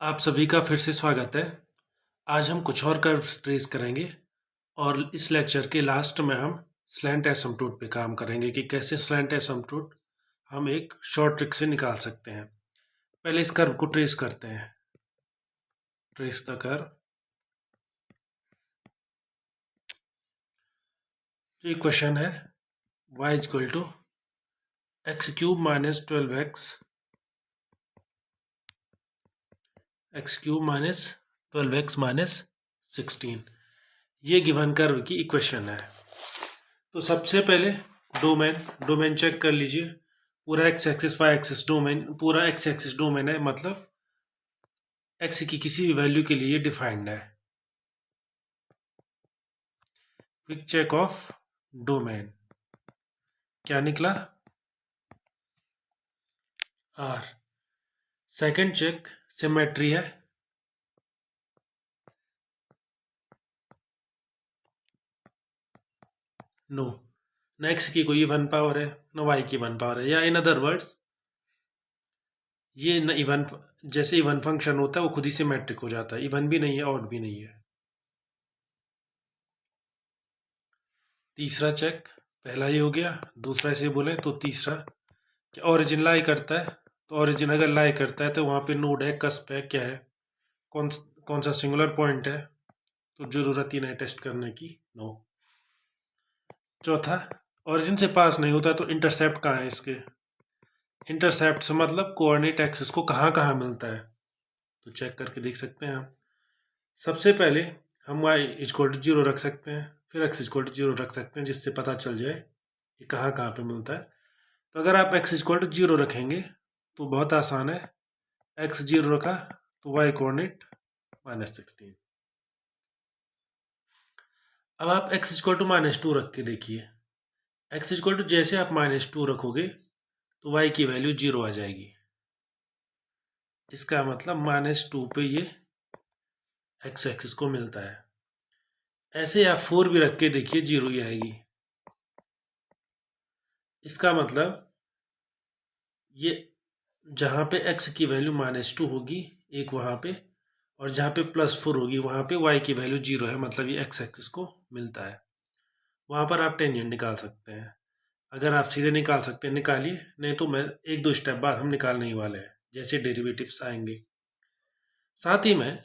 आप सभी का फिर से स्वागत है। आज हम कुछ और कर्व्स ट्रेस करेंगे और इस लेक्चर के लास्ट में हम स्लैंट एसिम्पटोट पे काम करेंगे कि कैसे स्लैंट एसिम्पटोट हम एक शॉर्ट ट्रिक से निकाल सकते हैं। पहले इस कर्व को ट्रेस करते हैं। Trace the curve. जो इक्वेशन है y equal to x cube minus 12x x cube minus 12x minus 16, ये गिवन कर्व की इक्वेशन है। तो सबसे पहले डोमेन चेक कर लीजिए। पूरा x axis y axis domain, पूरा एक्स एक्सिस डोमेन है, मतलब एक्स की किसी भी वैल्यू के लिए डिफाइंड है। क्विक चेक ऑफ डोमेन क्या निकला? आर। सेकंड चेक सिमेट्री है। नो, न एक्स की कोई वन पावर है न वाई की वन पावर है, या इन अदर वर्ड्स ये न इवन, जैसे इवन फंक्शन होता है वो खुद ही सिमेट्रिक हो जाता है। इवन भी नहीं है, ऑड भी नहीं है। तीसरा चेक, पहला ये हो गया। दूसरा ऐसे बोले तो तीसरा कि ओरिजिन लाई करता है। तो ओरिजिन अगर लाई करता है तो वहाँ पे नोड है, कस्प है, क्या है, कौन कौन सा सिंगुलर पॉइंट है, तो जरूरत ही नहीं टेस्ट करने की। नो। चौथा, ओरिजिन से पास नहीं होता तो इंटरसेप्ट कहाँ है इसके। इंटरसेप्ट से मतलब कोऑर्डिनेट एक्सिस को कहाँ कहाँ मिलता है, तो चेक करके देख सकते हैं हम। सबसे पहले हम y इक्वल टू 0 रख सकते हैं, फिर x इक्वल टू 0 रख सकते हैं, जिससे पता चल जाए कि कहाँ कहाँ पे मिलता है। तो अगर आप x इक्वल टू 0 रखेंगे तो बहुत आसान है। x 0 रखा तो y कोऑर्डिनेट -16। अब आप x इक्वल टू -2 रख के देखिए। x इक्वल टू जैसे आप -2 रखोगे तो y की वैल्यू 0 आ जाएगी। इसका मतलब -2 पे ये x एक्सिस को मिलता है। ऐसे आप 4 भी रख के देखिए, 0 ही आएगी। इसका मतलब ये जहाँ पे x की वैल्यू -2 होगी एक वहाँ पे, और जहाँ पे +4 होगी वहाँ पे y की वैल्यू 0 है, मतलब ये x एक्सिस को मिलता है। वहाँ पर आप टेंजेंट निकाल सकते हैं। अगर आप सीधे निकाल सकते हैं निकालिए, नहीं तो मैं एक दो स्टेप बाद हम निकालने ही वाले हैं, जैसे डेरिवेटिव्स आएंगे। साथ ही में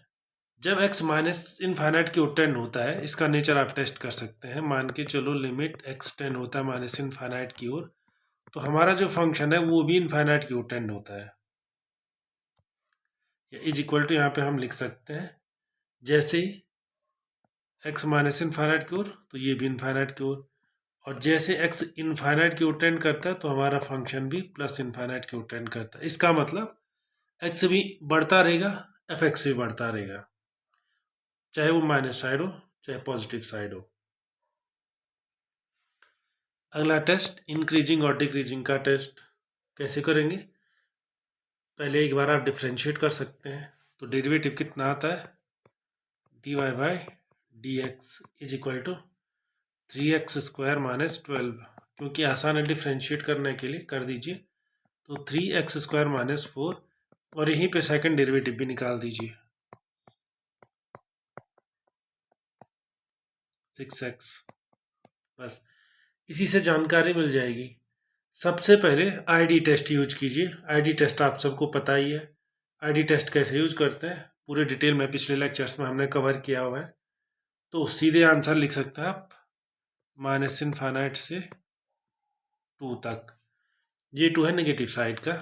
जब x माइनस इनफाइनाइट की ओर टेंड होता है, इसका नेचर आप टेस्ट कर सकते हैं। मान के चलो लिमिट x टेंड होता है माइनस इनफाइनाइट की ओर, तो हमारा जो फंक्शन है वो भी इनफाइनाइट की ओर टेंड होता है। इज इक्वल टू यहाँ पे हम लिख सकते हैं, जैसे ही x माइनस इनफाइनाइट की ओर तो ये भी इनफाइनाइट की ओर, और जैसे x इनफाइनाइट की ओर टेंड करता है तो हमारा फंक्शन भी प्लस इनफाइनाइट की ओर टेंड करता है। इसका मतलब x भी बढ़ता रहेगा, f(x) भी बढ़ता रहेगा, चाहे वो माइनस साइड हो चाहे पॉजिटिव साइड हो। अगला टेस्ट इंक्रीजिंग और डिक्रीजिंग का टेस्ट कैसे करेंगे। पहले एक बार आप डिफ्रेंशिएट कर सकते हैं, तो डेरिवेटिव कितना आता है, dy by d x is equal to 3x² minus 12। क्योंकि आसान है डिफ्रेंशिएट करने के लिए, कर दीजिए। तो 3x² माइनस 4, और यहीं पे सेकंड डेरिवेटिव भी निकाल दीजिए, 6x। बस इसी से जानकारी मिल जाएगी। सबसे पहले आईडी टेस्ट यूज कीजिए। आईडी टेस्ट आप सबको पता ही है। आईडी टेस्ट कैसे यूज करते हैं पूरे डिटेल में पिछले लेक्चर्स में हमने कवर किया हुआ है। तो सीधे आंसर लिख सकते हैं आप, माइनस इनफाइनाइट से 2 तक। ये 2 है नेगेटिव साइड का,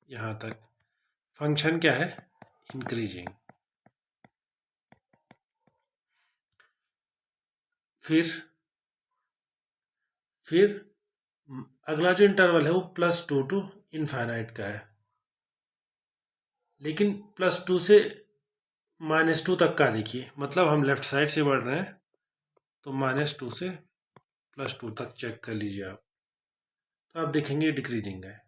यहाँ तक। फंक्शन क्या है, इंक्रीजिंग। फिर अगला जो इंटरवल है वो +2 टू इनफाइनाइट का है, लेकिन +2 से -2 तक का देखिए, मतलब हम लेफ्ट साइड से बढ़ रहे हैं, तो -2 से +2 तक चेक कर लीजिए आप, तो आप देखेंगे डिक्रीजिंग है।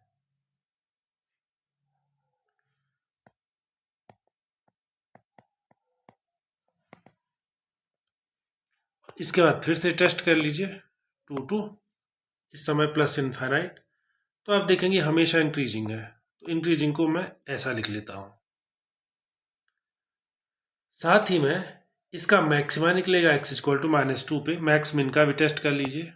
इसके बाद फिर से टेस्ट कर लीजिए 2 टू, इस समय प्लस इनफाइनाइट, तो आप देखेंगे हमेशा इंक्रीजिंग है। तो इंक्रीजिंग को मैं ऐसा लिख लेता हूँ, साथ ही में इसका मैक्सिमा निकलेगा x इक्वल टू -2 पे। मैक्स मिन का भी टेस्ट कर लीजिए।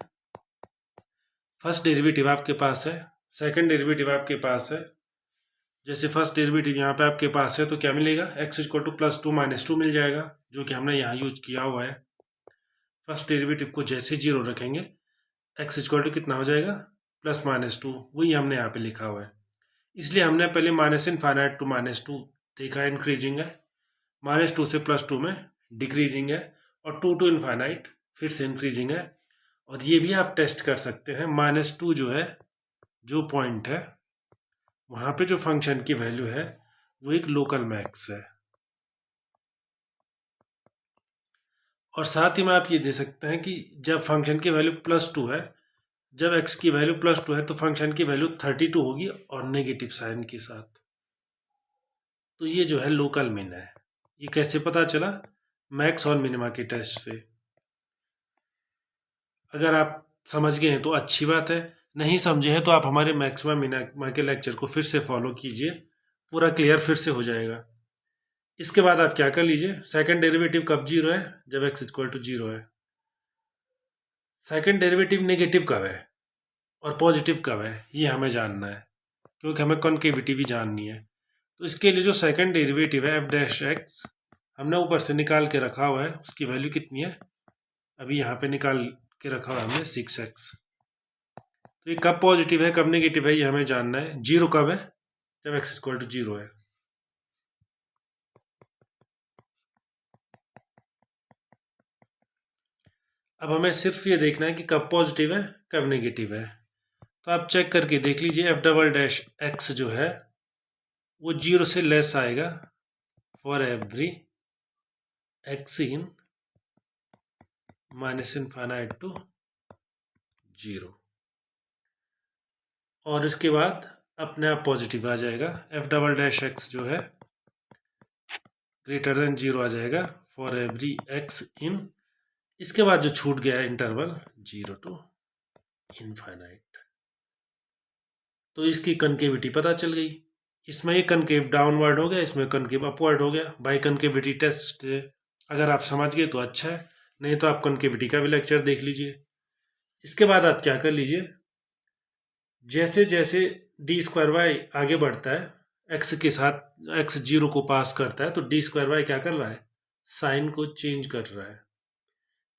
फर्स्ट डेरिवेटिव आपके पास है, सेकंड डेरिवेटिव आपके पास है। जैसे फर्स्ट डेरिवेटिव यहाँ पे आपके पास है तो क्या मिलेगा, x इक्वल टू +2 -2 मिल जाएगा, जो कि हमने यहाँ यूज किया हुआ है। फर्स्ट डेरिवेटिव को जैसे जीरो रखेंगे x इक्वल टू कितना हो जाएगा, +-2, वही हमने यहाँ पे लिखा हुआ है। इसलिए हमने पहले -∞ टू -2 देखा, इंक्रीजिंग है, -2 से +2 में डिक्रीजिंग है, और 2 टू इनफाइनाइट फिर से इंक्रीजिंग है। और ये भी आप टेस्ट कर सकते हैं, -2 जो है, जो पॉइंट है वहाँ पे जो फंक्शन की वैल्यू है वो एक लोकल मैक्स है। और साथ ही में आप ये दे सकते हैं कि जब फंक्शन की वैल्यू +2 है, जब x की वैल्यू +2 है तो फंक्शन की वैल्यू 32 होगी और नेगेटिव साइन के साथ। तो ये जो है लोकल मिन है। ये कैसे पता चला, मैक्स और मिनिमा के टेस्ट से। अगर आप समझ गए हैं तो अच्छी बात है, नहीं समझे हैं तो आप हमारे मैक्सिमा मिनिमा के लेक्चर को फिर से फॉलो कीजिए, पूरा क्लियर फिर से हो जाएगा। इसके बाद आप क्या कर लीजिए, सेकंड डेरिवेटिव कब जीरो है, जब x इक्वल टू जीरो है। सेकंड डेरिवेटिव नेगेटिव कब है और पॉजिटिव कब है, ये हमें जानना है, क्योंकि हमें कॉन्केविटी भी जाननी है। तो इसके लिए जो सेकंड डेरिवेटिव है f'(x) हमने ऊपर से निकाल के रखा हुआ है, उसकी वैल्यू कितनी है, अभी यहाँ पे निकाल के रखा हुआ है हमने 6x। तो ये कब पॉजिटिव है कब नेगेटिव है ये हमें जानना है। जीरो कब है, जब x इक्वल टू जीरो है। अब हमें सिर्फ ये देखना है कि कब पॉजिटिव है कब नेगेटिव है। तो आप चेक करके देख लीजिए, f'(x) जो है वो जीरो से लेस आएगा for every x in -∞ to zero, और इसके बाद अपने आप पॉजिटिव आ जाएगा। f'(x) जो है ग्रेटर देन जीरो आ जाएगा फॉर एवरी x इन, इसके बाद जो छूट गया इंटरवल 0 टू इनफाइनाइट। तो इसकी कनकेविटी पता चल गई। इसमें ये कनकेव डाउनवर्ड हो गया, इसमें कनकेव अपवर्ड हो गया बाय कनकेविटी टेस्ट। अगर आप समझ गए तो अच्छा है, नहीं तो आप कनकेविटी का भी लेक्चर देख लीजिए। इसके बाद आप क्या कर लीजिए, जैसे जैसे d² आगे बढ़ता है x के साथ, x जीरो को पास करता है तो d² क्या कर रहा है, साइन को चेंज कर रहा है।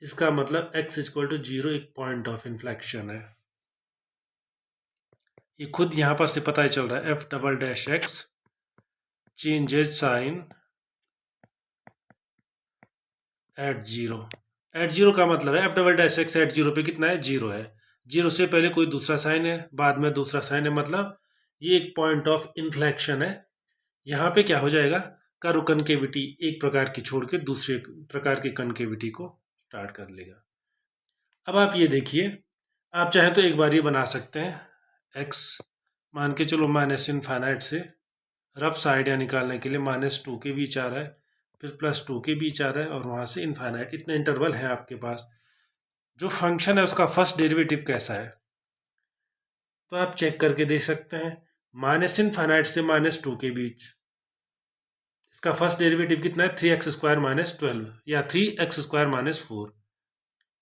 इसका मतलब x इक्वल टू जीरो एक पॉइंट ऑफ इन्फ्लेक्शन है। ये खुद यहां पर से पता ही चल रहा है, f'(x) changes sign at zero. At zero का मतलब है f'(x) एट जीरो पे कितना है, जीरो है। जीरो से पहले कोई दूसरा साइन है, बाद में दूसरा साइन है, मतलब ये एक पॉइंट ऑफ इन्फ्लेक्शन है। यहाँ पे क्या हो जाएगा, कर्व कनकेविटी एक प्रकार की छोड़ के दूसरे प्रकार की कनकेविटी को स्टार्ट कर लेगा। अब आप ये देखिए, आप चाहे तो एक बार ये बना सकते हैं, x मान के चलो -∞ से रफ सा आइडिया निकालने के लिए -2 के बीच आ रहा है, फिर +2 के बीच आ रहा है, और वहाँ से इनफाइनाइट, इतने इंटरवल है आपके पास। जो फंक्शन है उसका फर्स्ट डेरिवेटिव कैसा है तो आप चेक करके देख सकते हैं, -∞ से -2 के बीच इसका फर्स्ट डेरिवेटिव कितना है, 3x² - 12 या 3x² - 4।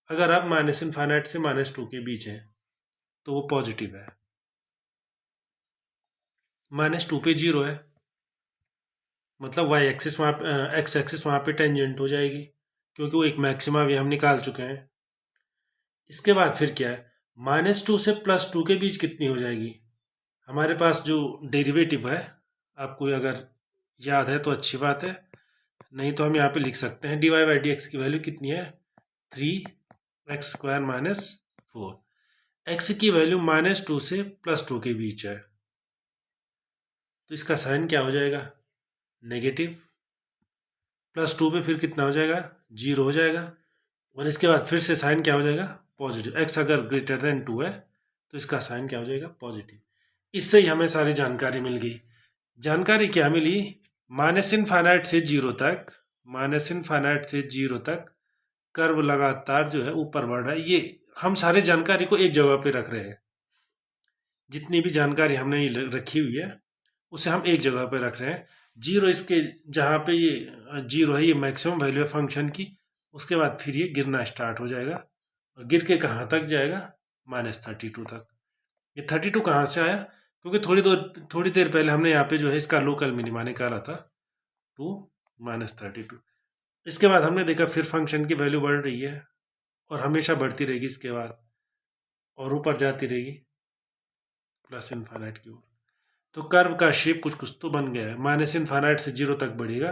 अगर आप -∞ से -2 के बीच हैं तो वो पॉजिटिव है। -2 पे जीरो है, मतलब y एक्सिस वहाँ x एक्सिस वहाँ पे टेंजेंट हो जाएगी, क्योंकि वो एक मैक्सिमा भी हम निकाल चुके हैं। इसके बाद फिर क्या है, -2 से +2 के बीच कितनी हो जाएगी, हमारे पास जो डेरिवेटिव है, आपको अगर याद है तो अच्छी बात है, नहीं तो हम यहाँ पे लिख सकते हैं dy/dx की वैल्यू कितनी है, 3x² - 4। x की वैल्यू -2 से +2 के बीच है, तो इसका साइन क्या हो जाएगा, नेगेटिव। +2 पे फिर कितना हो जाएगा, जीरो हो जाएगा, और इसके बाद फिर से साइन क्या हो जाएगा, पॉजिटिव। x अगर ग्रेटर देन 2 है तो इसका साइन क्या हो जाएगा, पॉजिटिव। इससे ही हमें सारी जानकारी मिल गई। जानकारी क्या मिली, -∞ से जीरो तक, -∞ से जीरो तक कर्व लगातार जो है ऊपर बढ़ रहा है। ये हम सारे जानकारी को एक जगह पे रख रहे हैं, जितनी भी जानकारी हमने ये रखी हुई है उसे हम एक जगह पे रख रहे हैं। जीरो इसके जहाँ पे ये जीरो है, ये मैक्सिमम वैल्यू है फंक्शन की। उसके बाद फिर ये गिरना स्टार्ट हो जाएगा और गिर के कहाँ तक जाएगा, -32 तक। ये 32 कहाँ से आया, क्योंकि थोड़ी देर पहले हमने यहाँ पे जो है इसका लोकल मिनिमा निकाला था 2 -32। इसके बाद हमने देखा फिर फंक्शन की वैल्यू बढ़ रही है और हमेशा बढ़ती रहेगी इसके बाद, और ऊपर जाती रहेगी प्लस इनफाइनाइट की ओर। तो कर्व का शेप कुछ कुछ तो बन गया है। माइनस इनफाइनाइट से जीरो तक बढ़ेगा,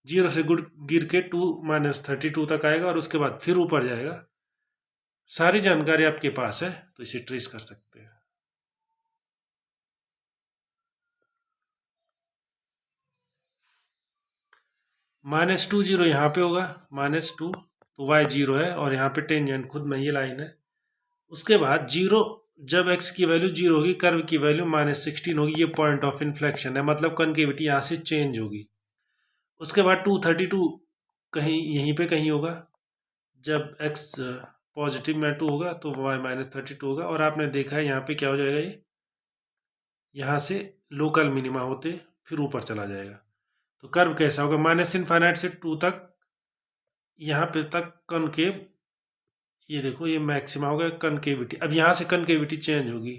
जीरो से गिर के 2 -32 तक आएगा और उसके बाद फिर ऊपर जाएगा। सारी जानकारी आपके पास है तो इसे ट्रेस कर सकते हैं। -20 यहाँ पे होगा, -2 तो y जीरो है और यहाँ पे टेंजेंट खुद में ये लाइन है। उसके बाद जीरो, जब x की वैल्यू जीरो होगी, कर्व की वैल्यू -16 होगी। ये पॉइंट ऑफ इन्फ्लेक्शन है, मतलब कनकेविटी यहाँ से चेंज होगी। उसके बाद 232 कहीं यहीं पे कहीं होगा। जब x पॉजिटिव में 2 होगा तो y -32 होगा। और आपने देखा है यहाँ पे क्या हो जाएगा, ये यहाँ से लोकल मिनिमा होते फिर ऊपर चला जाएगा। तो कर्व कैसा होगा, माइनस इनफाइनाइट से 2 तक, यहाँ पे तक कनकेव। ये देखो ये मैक्सिमा होगा कनकेविटी। अब यहाँ से कनकेविटी चेंज होगी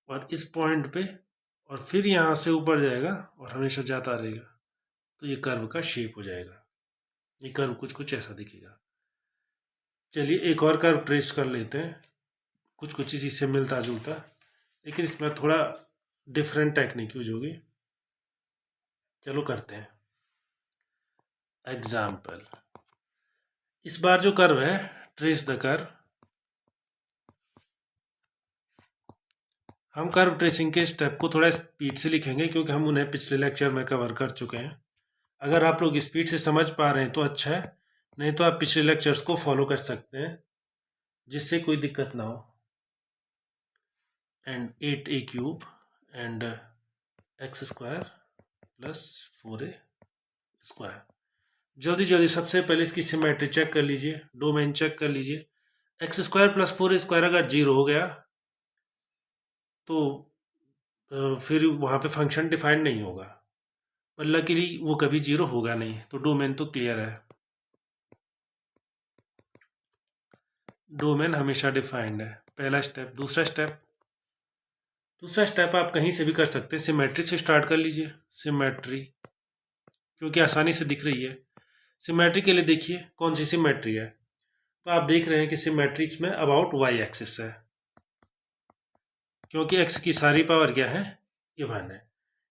और इस पॉइंट पे, और फिर यहाँ से ऊपर जाएगा और हमेशा जाता रहेगा। तो ये कर्व का शेप हो जाएगा। ये कर्व कुछ कुछ ऐसा दिखेगा। चलिए एक और कर्व ट्रेस कर लेते हैं, कुछ कुछ इसी से मिलता जुलता, लेकिन इसमें थोड़ा डिफरेंट टेक्निक यूज होगी। चलो करते हैं एग्जाम्पल। इस बार जो कर्व है, ट्रेस द कर्व। हम कर्व ट्रेसिंग के स्टेप को थोड़ा स्पीड से लिखेंगे क्योंकि हम उन्हें पिछले लेक्चर में कवर कर चुके हैं। अगर आप लोग स्पीड से समझ पा रहे हैं तो अच्छा है, नहीं तो आप पिछले लेक्चर्स को फॉलो कर सकते हैं जिससे कोई दिक्कत ना हो। And 8a³ and x² plus 4a²। जल्दी जल्दी सबसे पहले इसकी सिमेट्री चेक कर लीजिए, डोमेन चेक कर लीजिए। x² प्लस 4a² अगर जीरो हो गया तो फिर वहाँ पे फंक्शन डिफाइंड नहीं होगा, पर लकीली वो कभी जीरो होगा नहीं, तो डोमेन तो क्लियर है। डोमेन हमेशा डिफाइंड है, पहला स्टेप। दूसरा स्टेप आप कहीं से भी कर सकते हैं, सिमेट्री से स्टार्ट कर लीजिए। सिमेट्री क्योंकि आसानी से दिख रही है। सिमेट्री के लिए देखिए कौन सी सिमेट्री है, तो आप देख रहे हैं कि सिमेट्री इसमें अबाउट y एक्सिस है, क्योंकि x की सारी पावर क्या है, इवन है।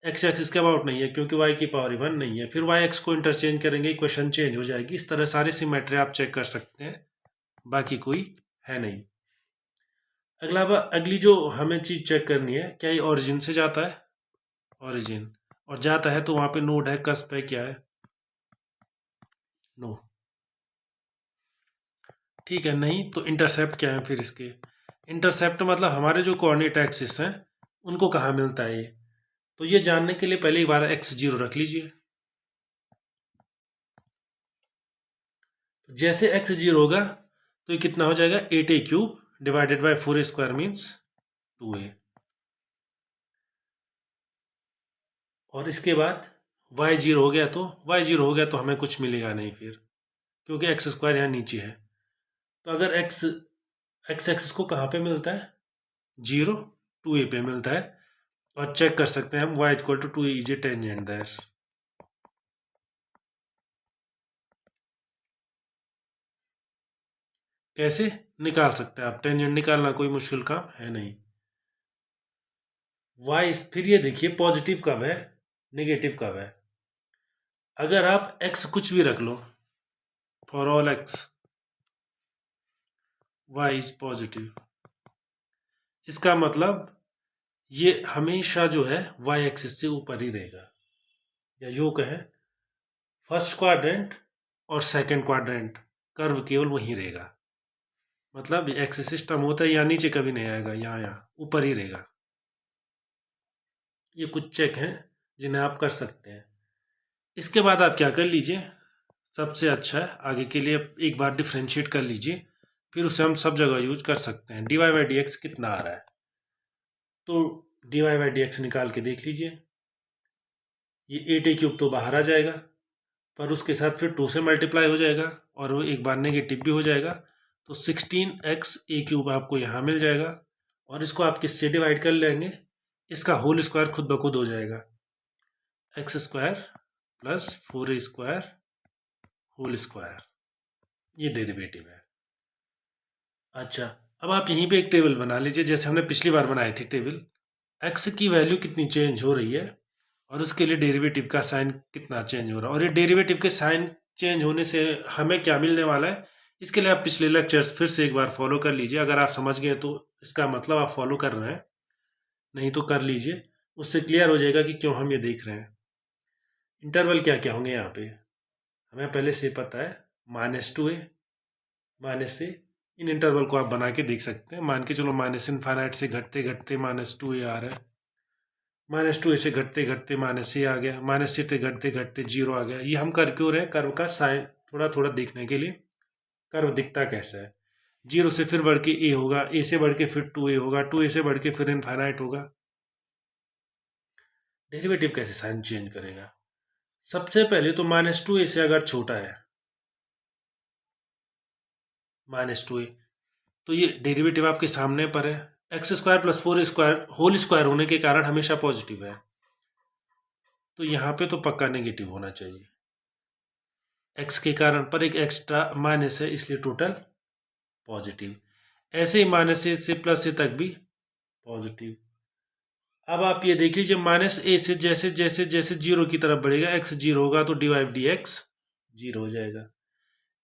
x एक्सिस के अबाउट नहीं है क्योंकि y की पावर इवन नहीं है। फिर y x को इंटरचेंज करेंगे, इक्वेशन चेंज हो जाएगी। इस तरह सारी सिमेट्री आप चेक कर सकते हैं, बाकी कोई है नहीं। अगली जो हमें चीज चेक करनी है, क्या ये ओरिजिन से जाता है, ओरिजिन, और जाता है तो वहां पे नोड है, कस्प है, क्या है, नो। ठीक है, नहीं तो इंटरसेप्ट क्या है फिर इसके। इंटरसेप्ट मतलब हमारे जो कोऑर्डिनेट एक्सिस हैं उनको कहाँ मिलता है ये। तो ये जानने के लिए पहले एक बार x0 रख लीजिए। जैसे x0 होगा तो ये कितना हो जाएगा, 8a³ divided by 4a² means 2a। और इसके बाद y0 हो गया, तो y0 हो गया तो हमें कुछ मिलेगा नहीं फिर, क्योंकि x² यहाँ नीचे है। तो अगर x एक्सिस को कहाँ पे मिलता है, 0 2a पे मिलता है। और चेक कर सकते हैं हम y = 2a is a tangent that. कैसे निकाल सकते हैं आप, टेंजेंट निकालना कोई मुश्किल काम है नहीं। y, फिर ये देखिए पॉजिटिव कब है, नेगेटिव कब है। अगर आप x कुछ भी रख लो, for all x y is positive, इसका मतलब ये हमेशा जो है y एक्सिस से ऊपर ही रहेगा, या यूं कहें फर्स्ट क्वाड्रेंट और सेकंड क्वाड्रेंट कर्व केवल वहीं रहेगा। मतलब एक्सिस सिस्टम होता है, यहाँ नीचे कभी नहीं आएगा, यहाँ ऊपर ही रहेगा। ये कुछ चेक हैं जिन्हें आप कर सकते हैं। इसके बाद आप क्या कर लीजिए, सबसे अच्छा है आगे के लिए एक बार डिफ्रेंशिएट कर लीजिए, फिर उसे हम सब जगह यूज कर सकते हैं। dy/dx कितना आ रहा है, तो dy बाई डी एक्स निकाल के देख लीजिए, ये 8a³ तो बाहर आ जाएगा, पर उसके साथ फिर 2 से मल्टीप्लाई हो जाएगा और वो एक बार नेगेटिव भी हो जाएगा, तो 16x(a³ आपको यहाँ मिल जाएगा। और इसको आप किससे डिवाइड कर लेंगे, इसका होल स्क्वायर खुद ब खुद हो जाएगा, x² plus 4a² whole square, ये डेरिवेटिव है। अच्छा, अब आप यहीं पे एक टेबल बना लीजिए जैसे हमने पिछली बार बनाई थी टेबल, x की वैल्यू कितनी चेंज हो रही है और उसके लिए डेरिवेटिव का साइन कितना चेंज हो रहा है, और ये डेरिवेटिव के साइन चेंज होने से हमें क्या मिलने वाला है, इसके लिए आप पिछले लेक्चर्स फिर से एक बार फॉलो कर लीजिए। अगर आप समझ गए तो इसका मतलब आप फॉलो कर रहे हैं, नहीं तो कर लीजिए, उससे क्लियर हो जाएगा कि क्यों हम ये देख रहे हैं। इंटरवल क्या क्या होंगे यहाँ पे हमें पहले से पता है, -2a -a, इन इंटरवल को आप बना के देख सकते हैं। मान के चलो -∞ से घटते घटते -2a आ रहा है, -2a से घटते घटते -a आ गया, -a से घटते घटते 0 आ गया। ये हम कर क्यों रहे हैं, कर्व का साइन थोड़ा थोड़ा देखने के लिए, कर्व दिखता कैसा है। 0 से फिर बढ़ के a होगा, a से बढ़ के फिर 2a होगा, 2a से बढ़ के फिर इनफाइनाइट होगा। डेरिवेटिव कैसे साइन चेंज करेगा, सबसे पहले तो -2a से अगर छोटा है -2a, तो ये डेरिवेटिव आपके सामने पर है, x² plus 4a² whole square होने के कारण हमेशा पॉजिटिव है, तो यहाँ पे तो पक्का नेगेटिव होना चाहिए। x के कारण पर एक एक्स्ट्रा माइनस है इसलिए टोटल पॉजिटिव, ऐसे ही -a से +a तक भी पॉजिटिव। अब आप ये देख लीजिए, -a से जैसे जैसे जैसे 0 की तरफ बढ़ेगा, x 0 होगा तो dy/dx 0 हो जाएगा।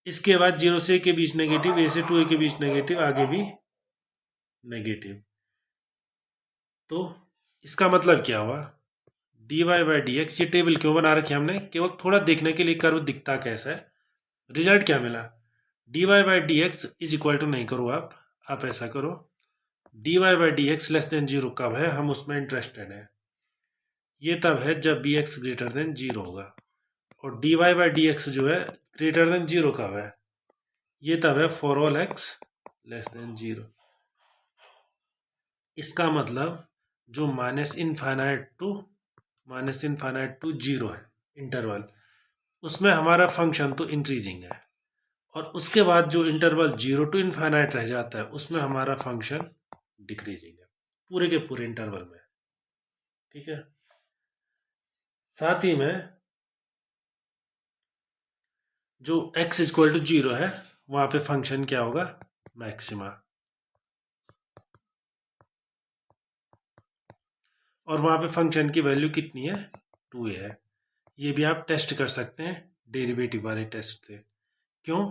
इसके बाद 0 से a के बीच नेगेटिव, a से 2a के बीच नेगेटिव, आगे भी नेगेटिव। तो इसका मतलब क्या हुआ, dy/dx, ये टेबल क्यों बना रखी हमने, केवल थोड़ा देखने के लिए कर्व दिखता कैसा है। रिजल्ट क्या मिला, dy/dx इज इक्वल टू, नहीं करो आप ऐसा करो, dy/dx लेस देन 0 कब है, हम उसमें इंटरेस्टेड हैं। ये तब है जब bx ग्रेटर देन 0 होगा, और dy/dx जो है ग्रेटर देन 0 कब है, ये तब है for all x less than 0। इसका मतलब जो -∞ टू 0 है इंटरवल, उसमें हमारा फंक्शन तो इंक्रीजिंग है, और उसके बाद जो इंटरवल 0 टू इनफाइनाइट रह जाता है उसमें हमारा फंक्शन डिक्रीजिंग है, पूरे के पूरे इंटरवल में। ठीक है, साथ ही में जो x इक्वल टू 0 है वहां पे फंक्शन क्या होगा, मैक्सिमा, और वहां पे फंक्शन की वैल्यू कितनी है, 2a है। ये भी आप टेस्ट कर सकते हैं डेरिवेटिव वाले टेस्ट से। क्यों,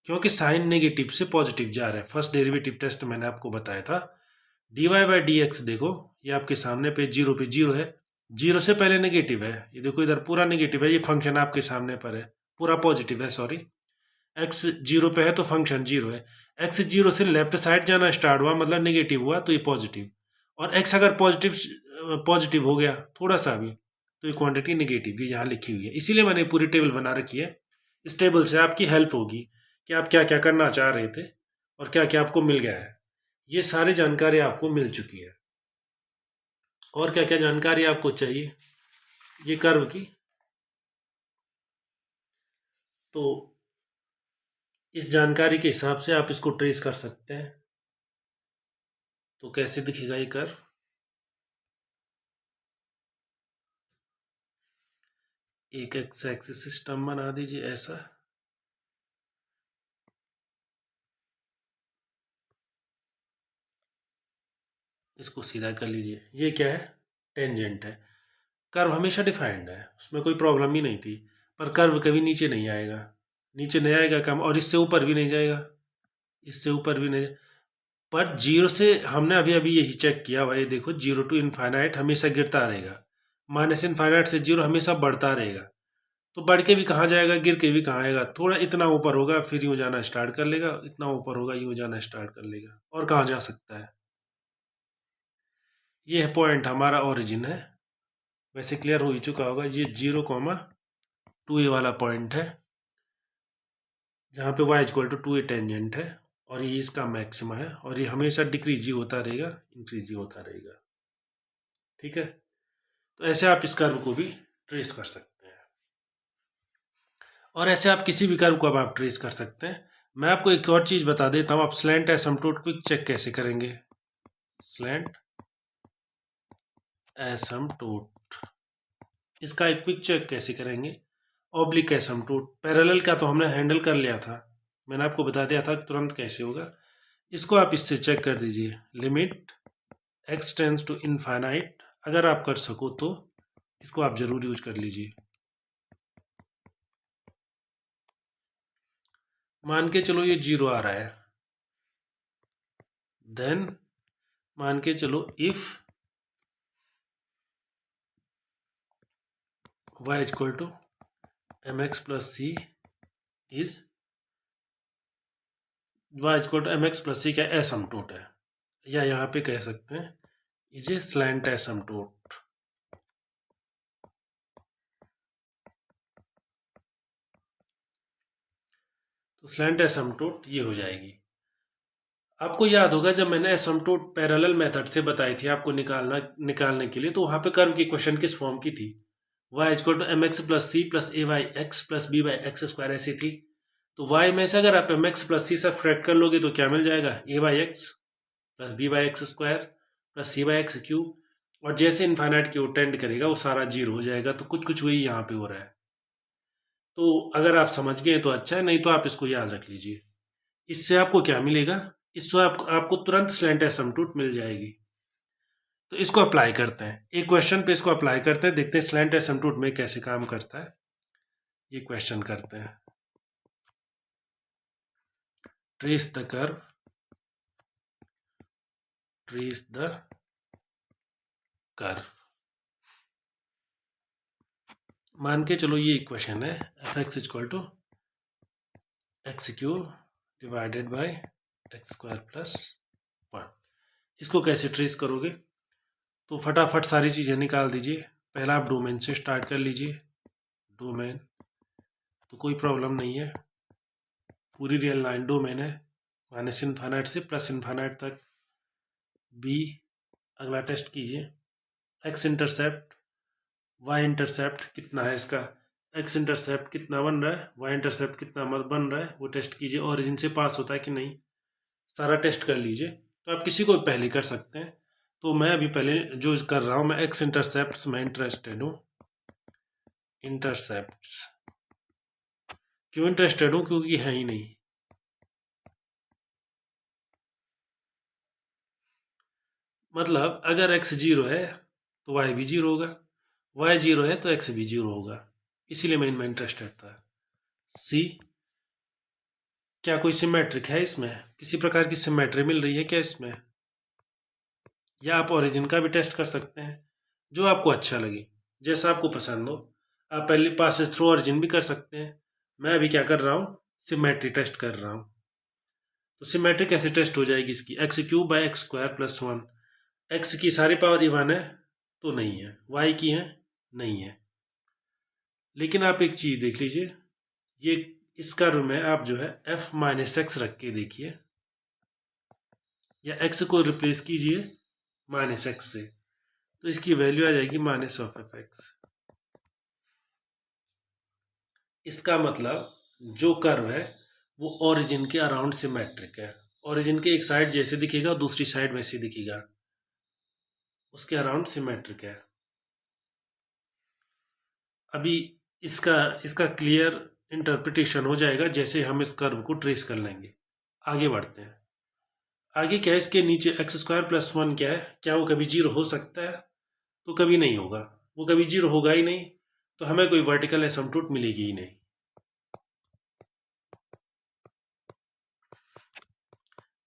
क्योंकि साइन नेगेटिव से पॉजिटिव जा रहा है। फर्स्ट डेरिवेटिव टेस्ट मैंने आपको बताया था, dy/dx देखो, ये आपके सामने पे 0 है, 0 से पहले नेगेटिव है, ये देखो इधर पूरा नेगेटिव है, ये फंक्शन आपके सामने पर है, पूरा पॉजिटिव है, सॉरी, x 0 पे है तो फंक्शन 0 है, x 0 से लेफ्ट साइड जाना स्टार्ट हुआ मतलब नेगेटिव हुआ तो ये पॉजिटिव, और x अगर पॉजिटिव हो गया थोड़ा सा भी तो ये क्वांटिटी नेगेटिव, ये यहाँ लिखी हुई है, इसीलिए मैंने पूरी टेबल बना रखी है। इस टेबल से आपकी हेल्प होगी कि आप क्या क्या करना चाह रहे थे और क्या क्या आपको मिल गया है, ये सारी जानकारी आपको मिल चुकी है। और क्या क्या जानकारी आपको चाहिए ये कर्व की, तो इस जानकारी के हिसाब से आप इसको ट्रेस कर सकते हैं। तो कैसे दिखेगा ये कर्व, एक एक्स एक्सिस सिस्टम बना दीजिए ऐसा, इसको सीधा कर लीजिए, ये क्या है, टेंजेंट है। कर्व हमेशा डिफाइंड है, उसमें कोई प्रॉब्लम ही नहीं थी, पर कर्व कभी नीचे नहीं आएगा, नीचे नहीं आएगा कम, और इससे ऊपर भी नहीं जाएगा, इससे ऊपर भी नहीं, पर 0 से हमने अभी अभी यही चेक किया भाई, देखो 0 टू इनफाइनाइट हमेशा गिरता रहेगा, -∞ से 0 हमेशा बढ़ता रहेगा, तो बढ़ के भी कहाँ जाएगा, गिर के भी कहाँ आएगा, थोड़ा इतना ऊपर होगा फिर यूँ जाना स्टार्ट कर लेगा, इतना ऊपर होगा यूँ जाना स्टार्ट कर लेगा, और कहाँ जा सकता है। ये पॉइंट हमारा ओरिजिन है, वैसे क्लियर हो ही चुका होगा, ये 0,2a वाला पॉइंट है जहाँ पे y equal to 2a tangent है, और ये इसका मैक्सिमा है, और ये हमेशा डिक्रीज ही होता रहेगा, इंक्रीज ही होता रहेगा। ठीक है, तो ऐसे आप इस कर्व को भी ट्रेस कर सकते हैं, और ऐसे आप किसी भी कर्व को अब आप ट्रेस कर सकते हैं। मैं आपको एक और चीज बता देता हूँ, आप स्लैंट एसिम्पटोट क्विक चेक कैसे करेंगे। स्लैंट एसिम्पटोट, इसका एक क्विक चेक कैसे करेंगे। ऑब्लिक एसिम्पटोट, पैरेलल का तो हमने हैंडल कर लिया था, मैंने आपको बता दिया था तुरंत कैसे होगा। इसको आप इससे चेक कर दीजिए, limit x tends to infinite, अगर आप कर सको तो इसको आप जरूर यूज कर लीजिए। मान के चलो ये 0 आ रहा है, देन मान के चलो if y equal to mx plus c is, y equal to mx plus c क्या एसिम्पटोट है, या यहाँ पे कह सकते हैं इज ए स्लैंट एसिम्पटोट। तो स्लैंट एसिम्पटोट ये हो जाएगी। आपको याद होगा जब मैंने एसिम्पटोट पैरेलल मेथड से बताई थी आपको निकालने के लिए, तो वहां पे कर्व की क्वेश्चन किस फॉर्म की थी, y equal to m x plus c plus a y x plus b y x square ऐसी थी। तो y में से अगर आप m x plus c subtract कर लोगे तो क्या मिल जाएगा, a y x plus b y x square plus c y x cube, और जैसे इन्फाइनाइट की ओर टेंड करेगा वो सारा जीरो हो जाएगा। तो कुछ कुछ वही यहाँ पे हो रहा है। तो अगर आप समझ गए तो अच्छा है, नहीं तो आप इसको याद रख लीजिए। इससे आपको क्या मिलेगा, इससे आपको तुरंत स्लैंट एसिम्पटोट मिल जाएगी। तो इसको अप्लाई करते हैं, एक क्वेश्चन पे इसको अप्लाई करते हैं, देखते हैं स्लैंट एसिम्पटोट में कैसे काम करता है। ये क्वेश्चन करते हैं, trace the curve, trace the curve. मान के चलो ये इक्वेशन है f x equal to x cube divided by x square plus 1। इसको कैसे ट्रेस करोगे, तो फटाफट सारी चीज़ें निकाल दीजिए। पहला आप डोमेन से स्टार्ट कर लीजिए, डोमेन तो कोई प्रॉब्लम नहीं है, पूरी रियल लाइन डोमेन है, माइनस इन्फाइनाइट से प्लस इन्फाइनाइट तक। बी, अगला टेस्ट कीजिए, एक्स इंटरसेप्ट वाई इंटरसेप्ट कितना है इसका, एक्स इंटरसेप्ट कितना बन रहा है, वाई इंटरसेप्ट कितना बन रहा है, वो टेस्ट कीजिए, ओरिजिन से पास होता है कि नहीं, सारा टेस्ट कर लीजिए। तो आप किसी को भी पहले कर सकते हैं, तो मैं अभी पहले जो कर रहा हूँ, मैं एक्स इंटरसेप्ट में इंटरेस्टेड हूँ। इंटरसेप्ट क्यों इंटरेस्टेड हूँ, क्योंकि है ही नहीं। मतलब अगर x 0 है तो y भी 0 होगा, y 0 है तो x भी 0 होगा, इसीलिए मैं इनमें इंटरेस्टेड था। सी, क्या कोई सिमेट्रिक है इसमें, किसी प्रकार की सिमेट्री मिल रही है क्या इसमें, या आप ओरिजिन का भी टेस्ट कर सकते हैं, जो आपको अच्छा लगे, जैसा आपको पसंद हो। आप पहले पास थ्रू ओरिजिन भी कर सकते हैं। मैं अभी क्या कर रहा हूँ, सिमेट्री टेस्ट कर रहा हूँ। तो सिमेट्री कैसे टेस्ट हो जाएगी इसकी, x cube by x square plus 1। X की सारी पावर इवन है तो नहीं है, वाई की है नहीं है। लेकिन आप एक चीज देख लीजिए, ये इस कर्व में आप जो है एफ माइनस एक्स रख के देखिए, या एक्स को रिप्लेस कीजिए माइनस एक्स से, तो इसकी वैल्यू आ जाएगी माइनस ऑफ एफ एक्स। इसका मतलब जो कर्व है वो ओरिजिन के अराउंड सिमेट्रिक है, ओरिजिन के एक साइड जैसे दिखेगा दूसरी साइड वैसे दिखेगा, उसके अराउंड सिमेट्रिक है। अभी इसका इसका क्लियर इंटरप्रिटेशन हो जाएगा जैसे हम इस कर्व को ट्रेस कर लेंगे। आगे बढ़ते हैं, आगे क्या है, इसके नीचे एक्स स्क्वायर प्लस 1 क्या है, क्या वो कभी 0 हो सकता है, तो कभी नहीं होगा, वो कभी 0 होगा ही नहीं, तो हमें कोई वर्टिकल एसिम्पटोट मिलेगी ही नहीं।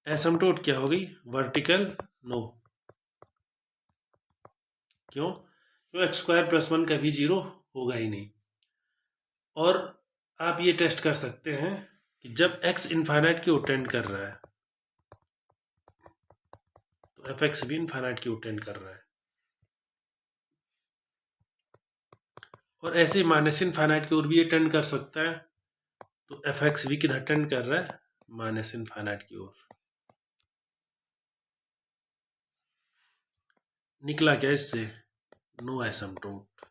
एसिम्पटोट क्या होगी, वर्टिकल नो, क्यों एक्स स्क्वायर प्लस 1 कभी 0 होगा ही नहीं। और आप ये टेस्ट कर सकते हैं कि जब x इनफाइनाइट की ओर टेंड कर रहा है तो एफ एक्स भी इनफाइनाइट की ओर टेंड कर रहा है, और ऐसे ही माइनस इनफाइनाइट की ओर भी ये टेंड कर सकता है, तो एफ एक्स भी किधर टेंड कर रहा है, माइनस इनफाइनाइट की ओर। निकला क्या इससे, नो एसिम्प्टोट।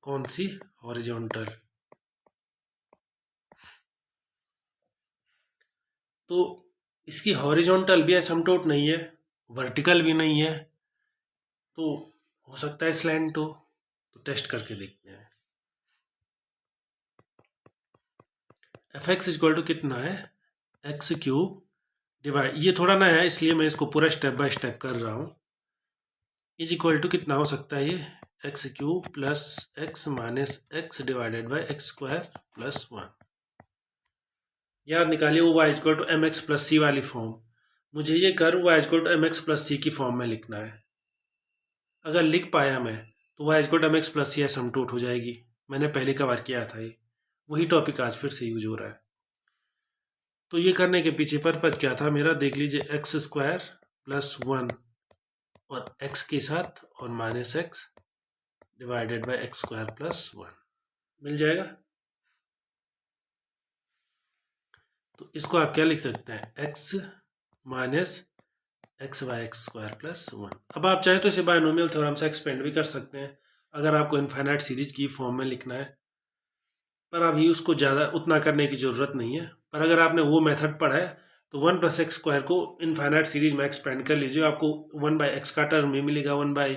कौन सी? हॉरिजॉन्टल। तो इसकी हॉरिजॉन्टल भी एसिम्प्टोट नहीं है, वर्टिकल भी नहीं है, तो हो सकता है स्लैंट हो। तो टेस्ट करके देखते हैं। एफ एक्स इक्वल टू कितना है? एक्स क्यूब डिवाइड, ये थोड़ा नया है इसलिए मैं इसको पूरा स्टेप बाय स्टेप कर रहा हूँ। इज इक्वल टू कितना हो सकता है ये? X cube plus x minus x divided by x square plus 1। याद निकालिए वो y equal to m x plus c वाली फॉर्म। मुझे ये curve y equal to m x plus c की फॉर्म में लिखना है। अगर लिख पाया मैं तो y equal to m x plus c asymptote हो जाएगी। मैंने पहले कवर किया था ये, वही टॉपिक आज फिर से यूज हो रहा है। तो ये करने के पीछे पर्पज क्या था मेरा, देख लीजिए। एक्स स्क्वायर प्लस 1 और एक्स के साथ और minus x divided by x square plus 1 मिल जाएगा। तो इसको आप क्या लिख सकते हैं? X minus x by x square plus 1। अब आप चाहे तो इसे बायनोमियल थ्योरम से एक्सपेंड भी कर सकते हैं अगर आपको इनफाइनाइट सीरीज की फॉर्म में लिखना है, पर अभी उसको ज़्यादा उतना करने की ज़रूरत नहीं है। पर अगर आपने वो मेथड पढ़ा है तो 1 प्लस एक्स स्क्वायर को इनफाइनाइट सीरीज में एक्सपेंड कर लीजिए, आपको 1 बाई एक्स का टर्म भी मिलेगा, 1 बाई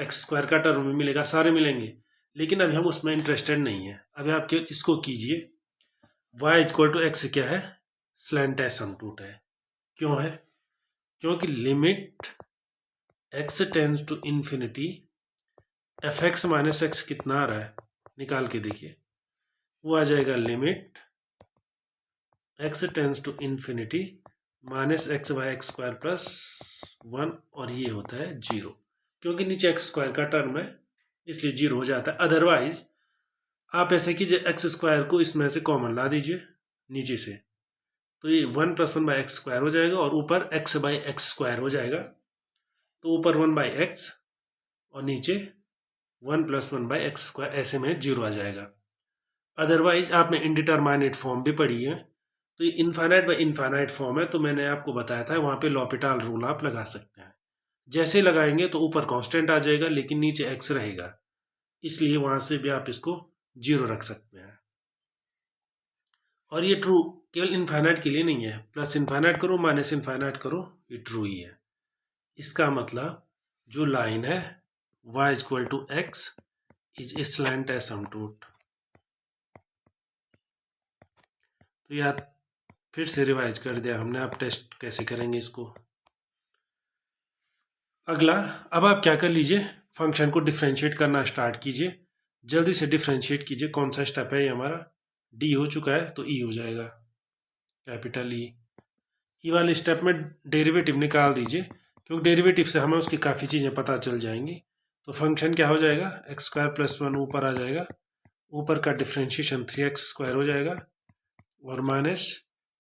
एक्स स्क्वायर का टर्म भी मिलेगा, सारे मिलेंगे। लेकिन अभी हम उसमें इंटरेस्टेड नहीं है। अभी आप इसको कीजिए। y इक्वल टू एक्स क्या है? स्लैंट एसिम्प्टोट है। क्यों है? क्योंकि limit x tends to infinity, f x minus x कितना आ रहा है निकाल के देखिए। वो आ जाएगा limit x tends to infinity minus x by x square plus 1, और ये होता है 0, क्योंकि नीचे एक्स स्क्वायर का टर्म है इसलिए 0 हो जाता है। अदरवाइज आप ऐसे कीजिए, एक्स स्क्वायर को इसमें से कॉमन ला दीजिए नीचे से, तो ये 1 प्लस 1 बाई एक्स स्क्वायर हो जाएगा और ऊपर x बाई एक्स स्क्वायर हो जाएगा। तो ऊपर 1 बाई एक्स और नीचे 1 प्लस 1 बाई एक्स स्क्वायर, ऐसे में 0 आ जाएगा। अदरवाइज आपने इनडिटरमाइनेट फॉर्म भी पढ़ी है, तो ये इनफाइनाइट बाई इनफाइनाइट फॉर्म है, तो मैंने आपको बताया था वहाँ पे लॉपिटाल रूल आप लगा सकते हैं। जैसे लगाएंगे तो ऊपर कांस्टेंट आ जाएगा लेकिन नीचे एक्स रहेगा, इसलिए वहाँ से भी आप इसको 0 रख सकते हैं। और ये ट्रू केवल इनफाइनाइट के लिए नहीं है, प्लस इनफाइनाइट करो माइनस इनफाइनाइट करो ये ट्रू ही है। इसका मतलब जो लाइन है y equal to x is a slant asymptote. तो यार फिर से रिवाइज कर दिया हमने, आप टेस्ट कैसे करेंगे इसको। अगला, अब आप क्या कर लीजिए, फंक्शन को डिफ्रेंशिएट करना स्टार्ट कीजिए। जल्दी से डिफ्रेंशिएट कीजिए। कौन सा स्टेप है ये हमारा? डी हो चुका है तो ई हो जाएगा, कैपिटल ई वाले स्टेप में डेरिवेटिव निकाल दीजिए, क्योंकि डेरिवेटिव से हमें उसकी काफ़ी चीज़ें पता चल जाएंगी। तो फंक्शन क्या हो जाएगा? एक्स स्क्वायर प्लस 1 ऊपर आ जाएगा, ऊपर का डिफ्रेंशिएशन 3x स्क्वायर हो जाएगा और माइनस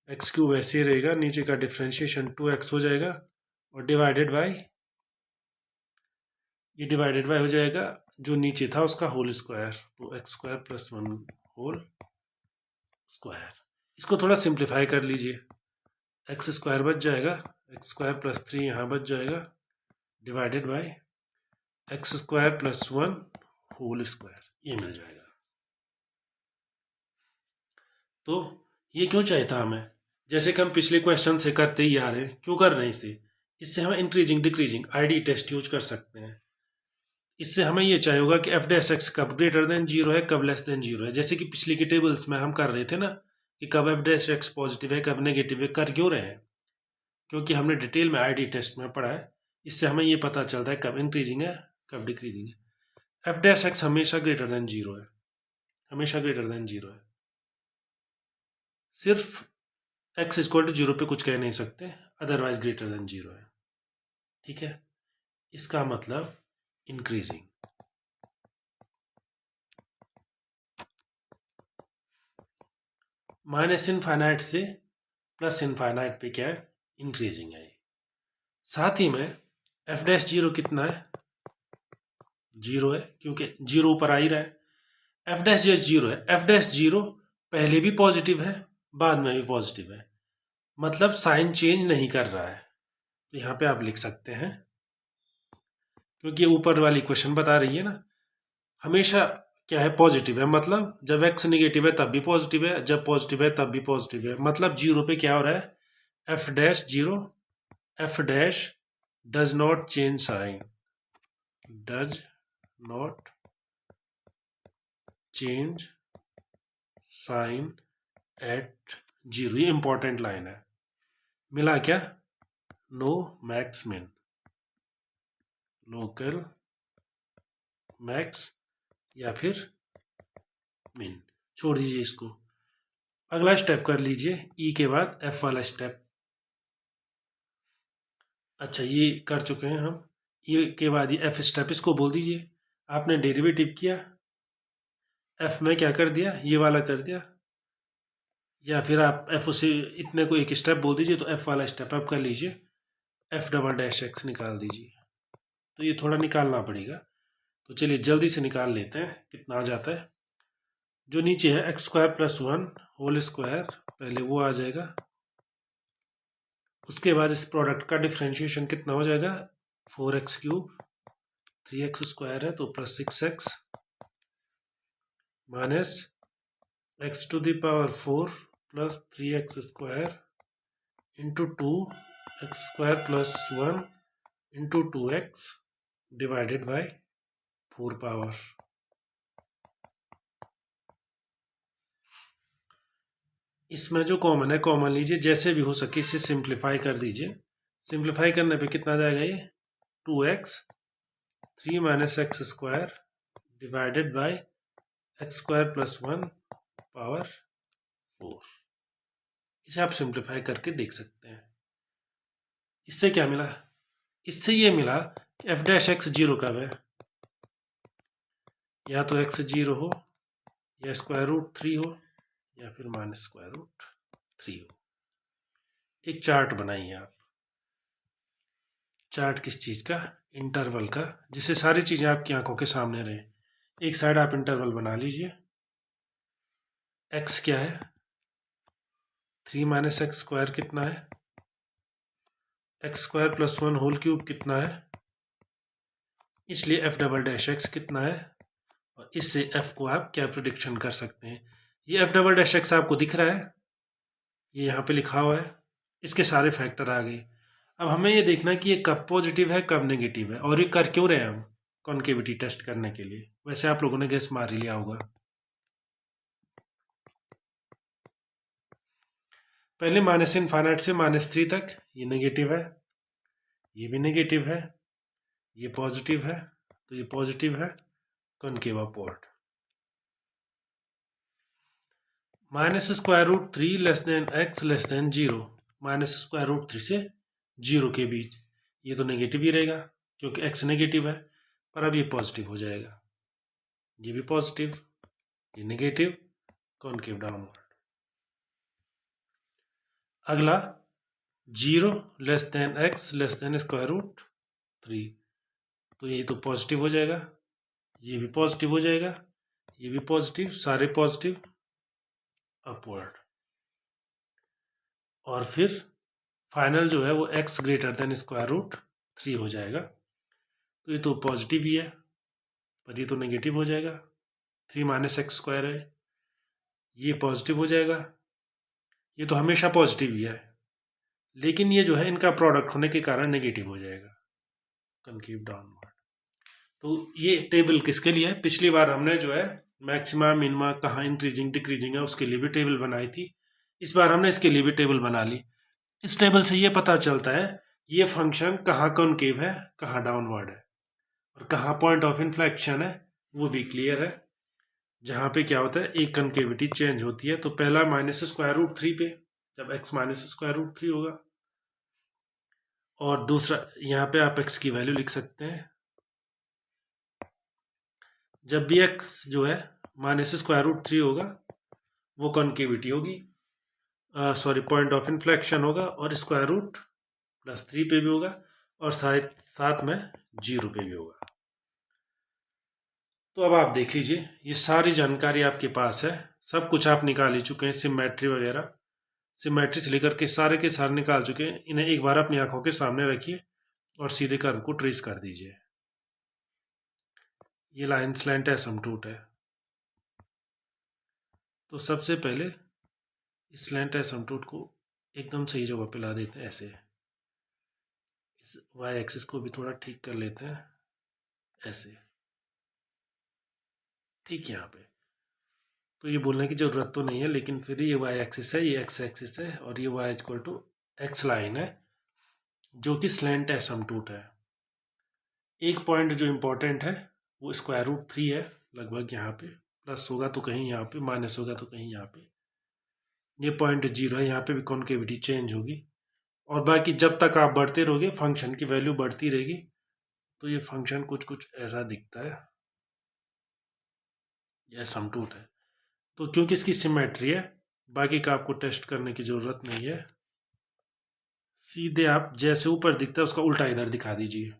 एक्स क्यूब ऐसे ही रहेगा, नीचे का डिफ्रेंशिएशन 2x हो जाएगा और डिवाइडेड बाई, ये डिवाइडेड बाई हो जाएगा जो नीचे था उसका होल स्क्वायर, तो x square plus 1 whole square. इसको थोड़ा सिंप्लीफाई कर लीजिए, एक्स स्क्वायर बच जाएगा, एक्स स्क्वायर प्लस 3 यहाँ बच जाएगा, divided by x square plus 1 whole square, ये मिल जाएगा। तो ये क्यों चाहिए था हमें? जैसे कि हम पिछले क्वेश्चन से करते ही आ रहे हैं, क्यों कर रहे हैं इसे? इससे हम increasing decreasing ID test use कर सकते हैं। इससे हमें ये चाहिए होगा कि एफ डैश एक्स कब ग्रेटर देन 0 है, कब लेस देन 0 है। जैसे कि पिछली की टेबल्स में हम कर रहे थे ना कि कब एफ डैश एक्स पॉजिटिव है, कब नेगेटिव है। कर क्यों रहे हैं? क्योंकि हमने डिटेल में आईडी टेस्ट में पढ़ा है। इससे हमें ये पता चलता है कब इंक्रीजिंग है, कब डिक्रीजिंग है। एफ डैश एक्स हमेशा ग्रेटर देन 0 है, हमेशा ग्रेटर देन 0 है। सिर्फ एक्स इक्वल टू 0 पे कुछ कह नहीं सकते, अदरवाइज ग्रेटर देन 0 है। ठीक है, इसका मतलब इंक्रीजिंग। माइनस इनफाइनाइट से प्लस इनफाइनाइट पे क्या है? इंक्रीजिंग है। साथ ही में एफ डैश 0 कितना है? 0 है, क्योंकि 0 ऊपर आ ही रहा है। एफ डैश 0 है, एफ डैश 0 पहले भी पॉजिटिव है बाद में भी पॉजिटिव है, मतलब साइन चेंज नहीं कर रहा है। तो यहाँ पे आप लिख सकते हैं, क्योंकि ऊपर वाली क्वेश्चन बता रही है ना, हमेशा क्या है, पॉजिटिव है, मतलब जब एक्स निगेटिव है तब भी पॉजिटिव है, जब पॉजिटिव है तब भी पॉजिटिव है, मतलब जीरो पे क्या हो रहा है, f dash zero, f dash does not change sign, does not change sign at zero. ये इंपॉर्टेंट लाइन है। मिला क्या, no max min, local max या फिर मिन, छोड़ दीजिए इसको। अगला स्टेप कर लीजिए, ई के बाद एफ वाला स्टेप। अच्छा, ये कर चुके हैं हम। ये के बाद ये एफ स्टेप, इसको बोल दीजिए। आपने डेरिवेटिव किया, एफ में क्या कर दिया, ये वाला कर दिया, या फिर आप एफ उसे इतने को एक स्टेप बोल दीजिए, तो एफ वाला स्टेप आप कर लीजिए, एफ डबल डैश एक्स निकाल दीजिए। तो ये थोड़ा निकालना पड़ेगा, तो चलिए जल्दी से निकाल लेते हैं कितना आ जाता है। जो नीचे है x square plus one whole square, पहले वो आ जाएगा, उसके बाद इस प्रोडक्ट का डिफ्रेंशिएशन कितना हो जाएगा, 4x क्यूब, 3x स्क्वायर है तो plus 6x minus x to the power 4 plus 3x square into 2x square plus 1 into 2x divided by 4 power. इसमें जो कॉमन है कॉमन लीजिए, जैसे भी हो सके इसे सिंप्लीफाई कर दीजिए। सिंप्लीफाई करने पे कितना जाएगा, ये 2x 3 minus x square divided by x square plus 1 power 4। इसे आप सिंप्लीफाई करके देख सकते हैं। इससे क्या मिला, इससे ये मिला कि एफ डैश एक्स जीरो कब है, या तो एक्स जीरो हो, या स्क्वायर रूट 3 हो, या फिर माइनस स्क्वायर रूट 3 हो। एक चार्ट बनाइए आप। चार्ट किस चीज का, इंटरवल का, जिससे सारी चीजें आपकी आंखों के सामने रहे। एक साइड आप इंटरवल बना लीजिए। एक्स क्या है, 3 माइनस एक्स स्क्वायर कितना है, x square plus 1 whole cube कितना है, इसलिए एफ डबल डैश एक्स कितना है, और इससे एफ को आप क्या प्रिडिक्शन कर सकते हैं। ये एफ डबल डैश एक्स आपको दिख रहा है, ये यहाँ पे लिखा हुआ है, इसके सारे फैक्टर आ गए। अब हमें ये देखना कि ये कब पॉजिटिव है कब नेगेटिव है, और ये कर क्यों रहे हैं हम, कॉन्केविटी टेस्ट करने के लिए। वैसे आप लोगों ने गेस मार ही लिया होगा। पहले माइनस इनफाइनाइट से -3 तक ये नेगेटिव है, ये भी नेगेटिव है, ये पॉजिटिव है, तो ये पॉजिटिव है, concave upward. Minus square root 3 less than x less than zero, minus square root 3 से जीरो के बीच, ये तो नेगेटिव ही रहेगा क्योंकि एक्स नेगेटिव है। पर अब ये पॉजिटिव हो जाएगा, ये भी पॉजिटिव, ये नेगेटिव, कॉनकेव डाउनवर्ड। अगला zero less than x less than square root 3, तो ये तो पॉजिटिव हो जाएगा, ये भी पॉजिटिव हो जाएगा, ये भी पॉजिटिव, सारे पॉजिटिव, अपवर्ड। और फिर फाइनल जो है वो x greater than square root 3 हो जाएगा। तो ये तो पॉजिटिव ही है, पर ये तो नेगेटिव हो जाएगा, 3 माइनस एक्स स्क्वायर है, ये पॉजिटिव हो जाएगा, ये तो हमेशा पॉजिटिव ही है, लेकिन ये जो है इनका प्रोडक्ट होने के कारण नेगेटिव हो जाएगा, कनकेव डाउनवर्ड। तो ये टेबल किसके लिए है, पिछली बार हमने जो है मैक्सिमा मिनिमा कहाँ इंक्रीजिंग डिक्रीजिंग है उसके लिए भी टेबल बनाई थी, इस बार हमने इसके लिए भी टेबल बना ली। इस टेबल से ये पता चलता है ये फंक्शन कहाँ कॉनकेव है कहाँ डाउनवर्ड है, और कहाँ पॉइंट ऑफ इन्फ्लेक्शन है वो भी क्लियर है। जहाँ पे क्या होता है, एक कनकेविटी चेंज होती है, तो पहला माइनस स्क्वायर रूट 3 पे, जब एक्स माइनस स्क्वायर रूट 3 होगा, और दूसरा यहाँ पे आप एक्स की वैल्यू लिख सकते हैं, जब भी एक्स जो है माइनस स्क्वायर रूट 3 होगा वो कॉनकेविटी होगी, सॉरी पॉइंट ऑफ इन्फ्लेक्शन होगा, और स्क्वायर रूट +3 पे भी होगा, और साथ में जीरो पे भी होगा। तो अब आप देख लीजिए, ये सारी जानकारी आपके पास है, सब कुछ आप निकाल ही चुके हैं, सिमेट्री वगैरह। सिमेट्री से लेकर के सारे निकाल चुके हैं। इन्हें एक बार अपनी आंखों के सामने रखिए और सीधे कर्व को ट्रेस कर दीजिए। ये लाइन स्लैंट एसिम्प्टोट है। तो सबसे पहले इस स्लैंट एसिम्प्टोट को एकदम सही जगह पे ला देते हैं ऐसे। इस वाई एक्सिस को भी थोड़ा ठीक कर लेते हैं ऐसे, ठीक है। यहाँ पे तो ये बोलने की जरूरत तो नहीं है, लेकिन फिर ये वाई एक्सिस है, ये एक्स एक्सिस है, और ये y equal to x line है जो कि स्लैंट एसिम्प्टोट है। एक पॉइंट जो इम्पोर्टेंट है वो √3 है लगभग। यहाँ पे प्लस होगा तो कहीं यहाँ पे, माइनस होगा तो कहीं यहाँ पे। ये पॉइंट 0 है, यहाँ पे भी कॉन्केविटी चेंज होगी। और बाकी जब तक आप बढ़ते रहोगे फंक्शन की वैल्यू बढ़ती रहेगी। तो ये फंक्शन कुछ कुछ ऐसा दिखता है, ये एसिम्प्टोट है। तो क्योंकि इसकी सिमेट्री है, बाकी का आपको टेस्ट करने की जरूरत नहीं है। सीधे आप जैसे ऊपर दिखता है उसका उल्टा इधर दिखा दीजिए।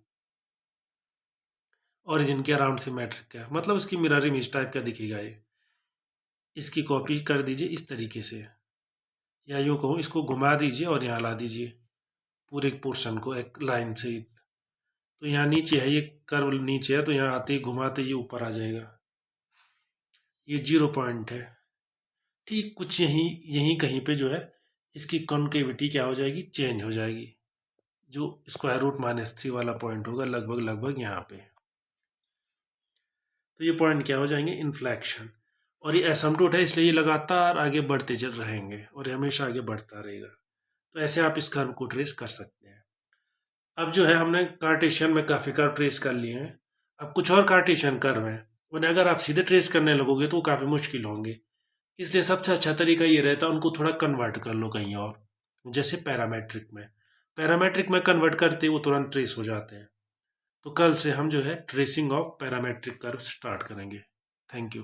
ओरिजिन के अराउंड सिमेट्रिक है, मतलब इसकी मिरर इमेज टाइप का दिखेगा ये। इसकी कॉपी कर दीजिए इस तरीके से, या यूँ कहूँ इसको घुमा दीजिए और यहाँ ला दीजिए पूरे पोर्शन को एक लाइन से। तो यहाँ नीचे है, ये कर्व नीचे है, तो यहाँ आते ही घुमाते ये ऊपर आ जाएगा। ये 0 पॉइंट है, ठीक कुछ यहीं यहीं कहीं पे जो है इसकी कॉन्केविटी क्या हो जाएगी, चेंज हो जाएगी। जो √-3 वाला पॉइंट होगा लगभग लगभग यहाँ पे। तो ये पॉइंट क्या हो जाएंगे, इन्फ्लेक्शन। और ये एसिम्प्टोट है इसलिए ये लगातार आगे बढ़ते चल रहेंगे और ये हमेशा आगे बढ़ता रहेगा। तो ऐसे आप इस कर्व को ट्रेस कर सकते हैं। अब जो है हमने कार्टेशियन में काफी कर्व ट्रेस कर लिए हैं। अब कुछ और कार्टेशियन कर्व हैं, उन्हें अगर आप सीधे ट्रेस करने लगोगे तो वो काफी मुश्किल होंगे। इसलिए सबसे अच्छा तरीका ये रहता है उनको थोड़ा कन्वर्ट कर लो कहीं और, जैसे पैरामेट्रिक में कन्वर्ट करते वो तुरंत ट्रेस हो जाते हैं। तो कल से हम जो है tracing of parametric curve start करेंगे। Thank you.